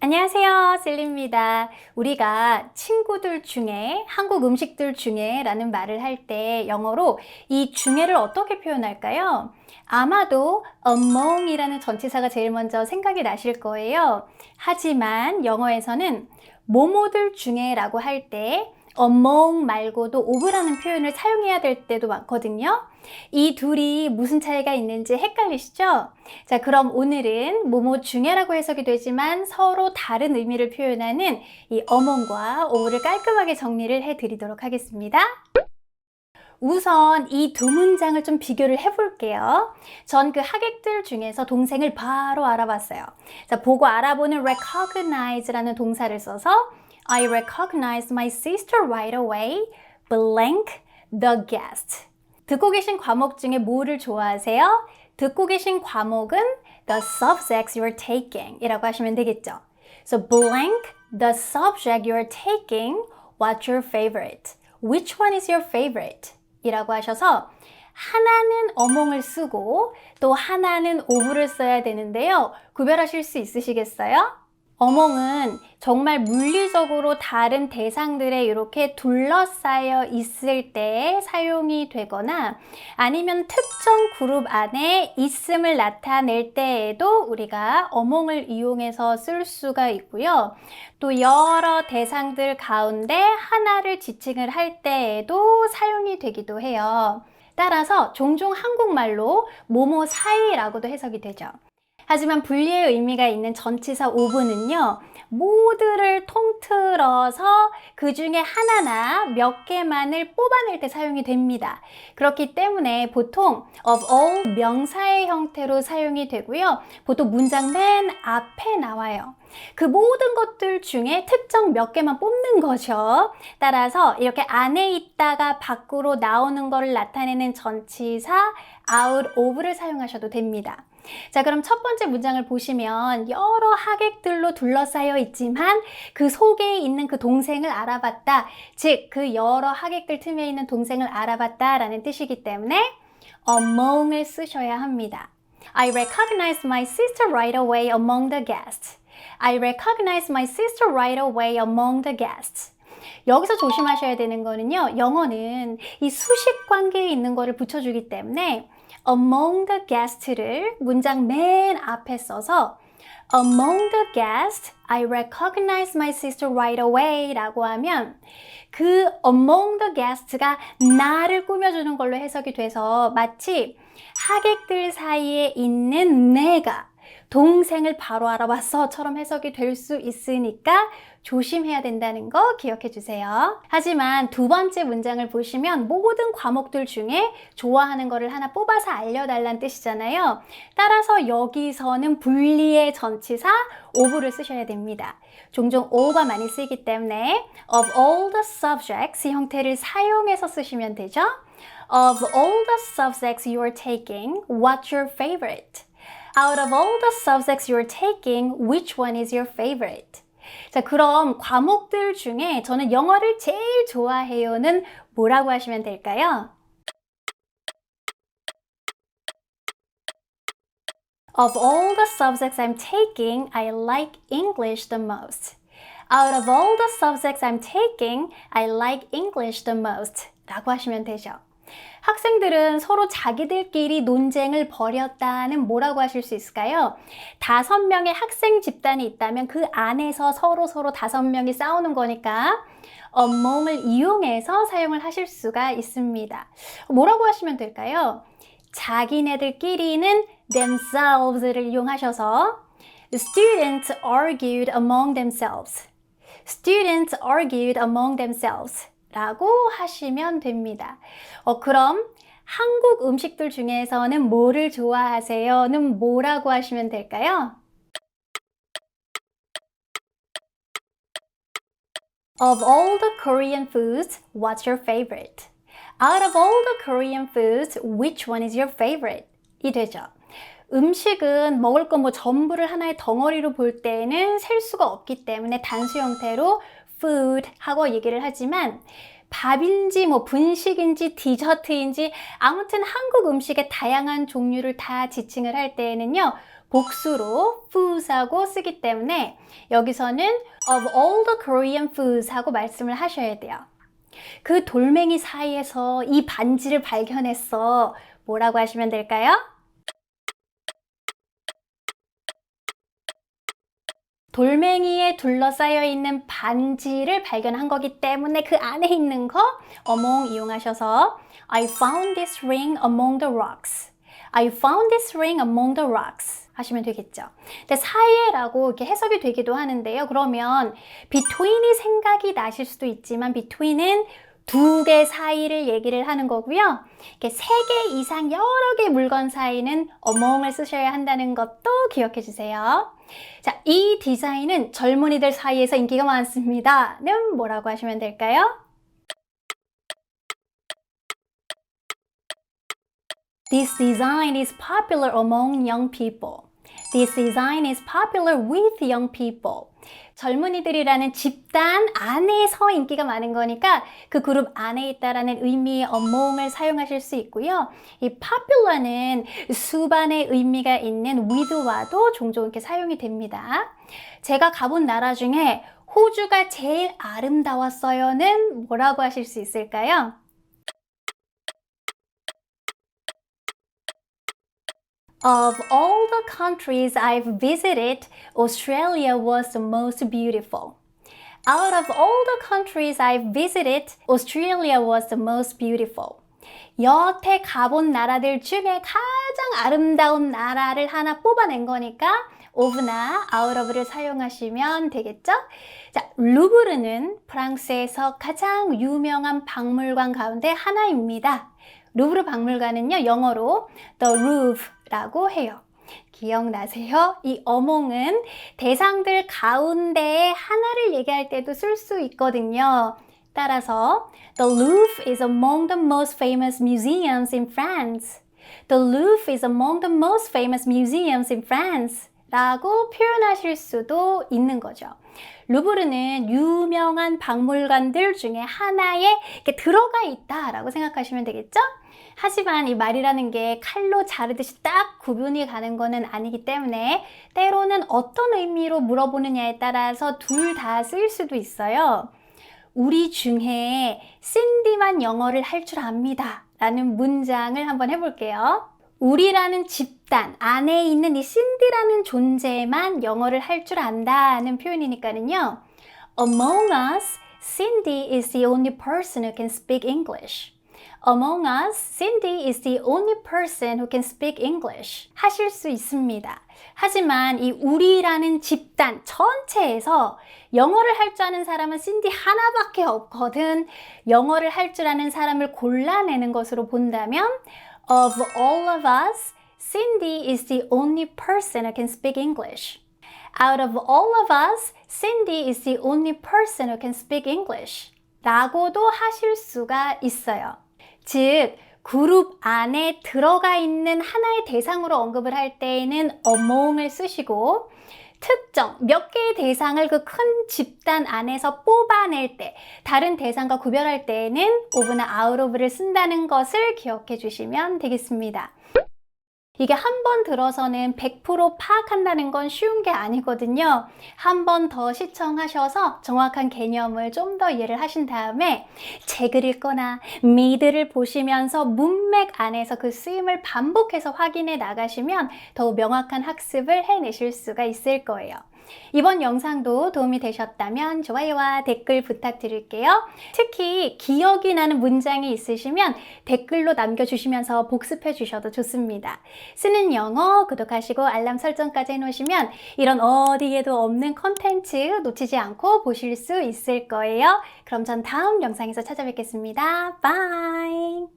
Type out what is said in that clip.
안녕하세요, 셀리입니다. 우리가 친구들 중에, 한국 음식들 중에 라는 말을 할 때 영어로 이 중에를 어떻게 표현할까요? 아마도 among이라는 전치사가 제일 먼저 생각이 나실 거예요. 하지만 영어에서는 뭐뭐들 중에 라고 할 때 among 말고도 of라는 표현을 사용해야 될 때도 많거든요. 이 둘이 무슨 차이가 있는지 헷갈리시죠? 자, 그럼 오늘은 뭐뭐 중에라고 해석이 되지만 서로 다른 의미를 표현하는 이 among과 of를 깔끔하게 정리를 해드리도록 하겠습니다. 우선 이 두 문장을 좀 비교를 해볼게요. 전 그 하객들 중에서 동생을 바로 알아봤어요. 자, 보고 알아보는 recognize라는 동사를 써서 I recognized my sister right away, blank the guest. 듣고 계신 과목 중에 뭐를 좋아하세요? 듣고 계신 과목은 the subjects you're taking 이라고 하시면 되겠죠. So blank the subject you're taking, what's your favorite? Which one is your favorite? 이라고 하셔서 하나는 among을 쓰고 또 하나는 of를 써야 되는데요. 구별하실 수 있으시겠어요? among은 정말 물리적으로 다른 대상들에 이렇게 둘러싸여 있을 때 사용이 되거나 아니면 특정 그룹 안에 있음을 나타낼 때에도 우리가 among을 이용해서 쓸 수가 있고요. 또 여러 대상들 가운데 하나를 지칭을 할 때에도 사용이 되기도 해요. 따라서 종종 한국말로 뭐뭐 사이라고도 해석이 되죠. 하지만 분리의 의미가 있는 전치사 of는요, 모두를 통틀어서 그 중에 하나나 몇 개만을 뽑아낼 때 사용이 됩니다. 그렇기 때문에 보통 of all 명사의 형태로 사용이 되고요. 보통 문장 맨 앞에 나와요. 그 모든 것들 중에 특정 몇 개만 뽑는 거죠. 따라서 이렇게 안에 있다가 밖으로 나오는 것을 나타내는 전치사 out of를 사용하셔도 됩니다. 자, 그럼 첫 번째 문장을 보시면 여러 하객들로 둘러싸여 있지만 그 속에 있는 그 동생을 알아봤다. 즉, 그 여러 하객들 틈에 있는 동생을 알아봤다 라는 뜻이기 때문에 among을 쓰셔야 합니다. I recognized my sister right away among the guests. I recognized my sister right away among the guests. 여기서 조심하셔야 되는 거는요. 영어는 이 수식 관계에 있는 거를 붙여주기 때문에 among the guests를 문장 맨 앞에 써서 among the guests, I recognize my sister right away 라고 하면 그 among the guests가 나를 꾸며주는 걸로 해석이 돼서 마치 하객들 사이에 있는 내가 동생을 바로 알아봤어 처럼 해석이 될 수 있으니까 조심해야 된다는 거 기억해 주세요. 하지만 두 번째 문장을 보시면 모든 과목들 중에 좋아하는 거를 하나 뽑아서 알려달라는 뜻이잖아요. 따라서 여기서는 분리의 전치사 of를 쓰셔야 됩니다. 종종 of가 많이 쓰이기 때문에 of all the subjects 형태를 사용해서 쓰시면 되죠. Of all the subjects you are taking, what's your favorite? Out of all the subjects you're taking, which one is your favorite? 자, 그럼 과목들 중에 저는 영어를 제일 좋아해요는 뭐라고 하시면 될까요? Of all the subjects I'm taking, I like English the most. Out of all the subjects I'm taking, I like English the most. 라고 하시면 되죠. 학생들은 서로 자기들끼리 논쟁을 벌였다는 뭐라고 하실 수 있을까요? 5명의 학생 집단이 있다면 그 안에서 서로 5명이 싸우는 거니까 among을 이용해서 사용을 하실 수가 있습니다. 뭐라고 하시면 될까요? 자기네들끼리는 themselves를 이용하셔서 The students argued among themselves. Students argued among themselves. 라고 하시면 됩니다. 그럼 한국 음식들 중에서는 뭐를 좋아하세요?는 뭐라고 하시면 될까요? Of all the Korean foods, what's your favorite? Out of all the Korean foods, which one is your favorite? 이 되죠. 음식은 먹을 거 뭐 전부를 하나의 덩어리로 볼 때는 셀 수가 없기 때문에 단수 형태로 food 하고 얘기를 하지만 밥인지 뭐 분식인지 디저트인지 아무튼 한국 음식의 다양한 종류를 다 지칭을 할 때에는요. 복수로 foods하고 쓰기 때문에 여기서는 of all the Korean foods 하고 말씀을 하셔야 돼요. 그 돌멩이 사이에서 이 반지를 발견했어. 뭐라고 하시면 될까요? 돌멩이에 둘러싸여 있는 반지를 발견한 거기 때문에 그 안에 있는 거 among 이용하셔서 I found this ring among the rocks. I found this ring among the rocks 하시면 되겠죠. 근데 사이에라고 이렇게 해석이 되기도 하는데요. 그러면 between이 생각이 나실 수도 있지만 between은 두 개 사이를 얘기를 하는 거고요. 이렇게 3개 이상 여러 개 물건 사이는 among을 쓰셔야 한다는 것도 기억해 주세요. 자, 이 디자인은 젊은이들 사이에서 인기가 많습니다. 는 뭐라고 하시면 될까요? This design is popular among young people. This design is popular with young people. 젊은이들이라는 집단 안에서 인기가 많은 거니까 그 그룹 안에 있다라는 의미의 among을 사용하실 수 있고요. 이 popular는 수반의 의미가 있는 with와도 종종 이렇게 사용이 됩니다. 제가 가본 나라 중에 호주가 제일 아름다웠어요는 뭐라고 하실 수 있을까요? Of all the countries I've visited, Australia was the most beautiful. Out of all the countries I've visited, Australia was the most beautiful. 여태 가본 나라들 중에 가장 아름다운 나라를 하나 뽑아낸 거니까 of나 out of를 사용하시면 되겠죠? 자, 루브르는 프랑스에서 가장 유명한 박물관 가운데 하나입니다. 루브르 박물관은요, 영어로 The Louvre라고 해요. 기억나세요? 이 among은 대상들 가운데에 하나를 얘기할 때도 쓸 수 있거든요. 따라서 The Louvre is among the most famous museums in France. The Louvre is among the most famous museums in France. 라고 표현하실 수도 있는 거죠. 루브르는 유명한 박물관들 중에 하나에 이렇게 들어가 있다라고 생각하시면 되겠죠? 하지만 이 말이라는 게 칼로 자르듯이 딱 구분이 가는 거는 아니기 때문에 때로는 어떤 의미로 물어보느냐에 따라서 둘 다 쓰일 수도 있어요. 우리 중에 신디만 영어를 할 줄 압니다 라는 문장을 한번 해볼게요. 우리라는 집단 안에 있는 이 신디라는 존재만 영어를 할 줄 안다는 표현이니까는요. Among us, Cindy is the only person who can speak English. Among us, Cindy is the only person who can speak English. 하실 수 있습니다. 하지만 이 우리라는 집단 전체에서 영어를 할 줄 아는 사람은 신디 하나밖에 없거든. 영어를 할 줄 아는 사람을 골라내는 것으로 본다면 Of all of us, Cindy is the only person who can speak English. Out of all of us, Cindy is the only person who can speak English. 라고도 하실 수가 있어요. 즉, 그룹 안에 들어가 있는 하나의 대상으로 언급을 할 때에는 among을 쓰시고 특정 몇 개의 대상을 그 큰 집단 안에서 뽑아낼 때 다른 대상과 구별할 때에는 of나 out of를 쓴다는 것을 기억해 주시면 되겠습니다. 이게 한 번 들어서는 100% 파악한다는 건 쉬운 게 아니거든요. 한 번 더 시청하셔서 정확한 개념을 좀 더 이해를 하신 다음에 책을 읽거나 미드를 보시면서 문맥 안에서 그 쓰임을 반복해서 확인해 나가시면 더욱 명확한 학습을 해내실 수가 있을 거예요. 이번 영상도 도움이 되셨다면 좋아요와 댓글 부탁드릴게요. 특히 기억이 나는 문장이 있으시면 댓글로 남겨주시면서 복습해 주셔도 좋습니다. 쓰는 영어 구독하시고 알람 설정까지 해놓으시면 이런 어디에도 없는 컨텐츠 놓치지 않고 보실 수 있을 거예요. 그럼 전 다음 영상에서 찾아뵙겠습니다. 바이!